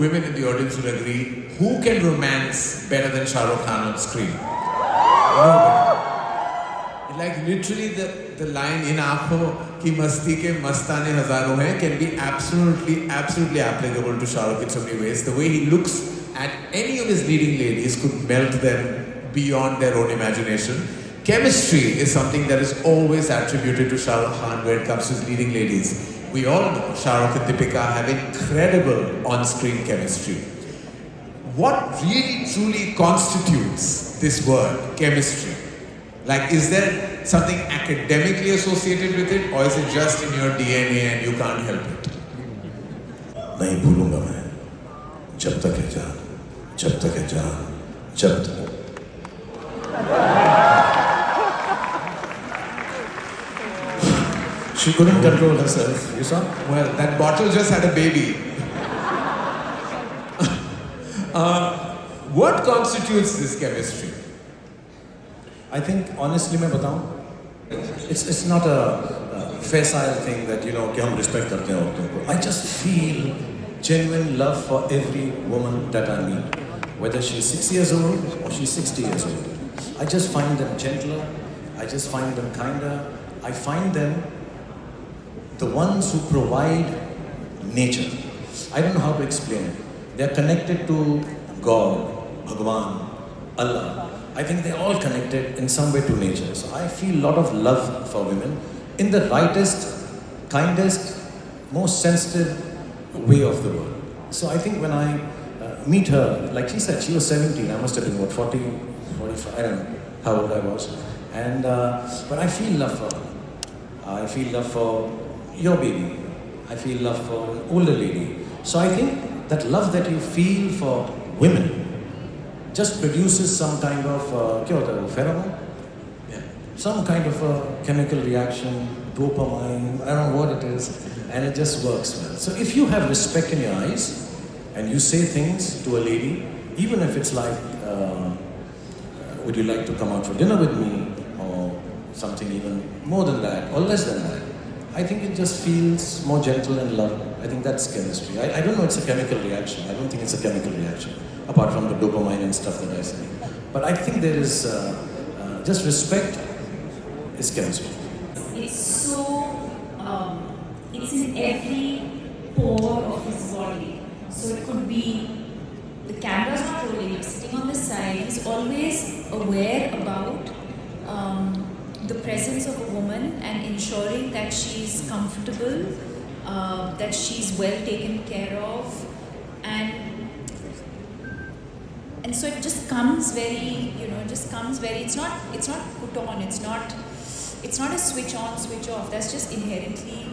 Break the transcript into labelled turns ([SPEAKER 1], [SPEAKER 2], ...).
[SPEAKER 1] Women in the audience will agree, who can romance better than Shah Rukh Khan on screen? Nobody. Like literally the line in Aankhon ki masti ke mastane hazaron hain can be absolutely applicable to Shah Rukh in so many ways. The way he looks at any of his leading ladies could melt them beyond their own imagination. Chemistry is something that is always attributed to Shah Rukh Khan when it comes to his leading ladies. We all know Shah Rukh and Deepika have incredible on-screen chemistry. What really truly constitutes this word, chemistry? Like, is there something academically associated with it, or is it just in your DNA and you can't help it?
[SPEAKER 2] नहीं भूलूंगा मैं जब तक है जान, जब तक है जान, जब तक. She couldn't control herself. You saw?
[SPEAKER 1] Well, that bottle just had a baby. What constitutes this chemistry?
[SPEAKER 2] I think honestly मैं बताऊं, it's not a facile thing that you know कि हम respect करते हैं औरतों को. I just feel genuine love for every woman that I meet, whether she's 6 years old or she's 60 years old. I just find them gentler. I just find them kinder. I find them the ones who provide nature. I don't know how to explain it. They're connected to God, Bhagwan, Allah. I think they're all connected in some way to nature. So I feel a lot of love for women in the rightest, kindest, most sensitive way of the world. So I think when I meet her, like she said, she was 17. I must have been, what, 40, 45, I don't know how old I was. And, but I feel love for her. I feel love for your baby. I feel love for an older lady. So I think that love that you feel for women just produces some kind of क्या होता है वो pheromone? Yeah. Some kind of a chemical reaction, dopamine, I don't know what it is, and it just works well. So if you have respect in your eyes and you say things to a lady, even if it's like, would you like to come out for dinner with me, or something even more than that, or less than that, I think it just feels more gentle and love. I think that's chemistry. I don't know it's a chemical reaction. I don't think it's a chemical reaction, apart from the dopamine and stuff that I say. But I think there is just respect is chemistry.
[SPEAKER 3] It's so, it's in every pore of his body. So it could be, the camera's not rolling, you're sitting on the side, he's always aware about the presence of a woman and ensuring that she's comfortable, that she's well taken care of, and so it just comes very, it's not put on, it's not a switch on, switch off, that's just inherently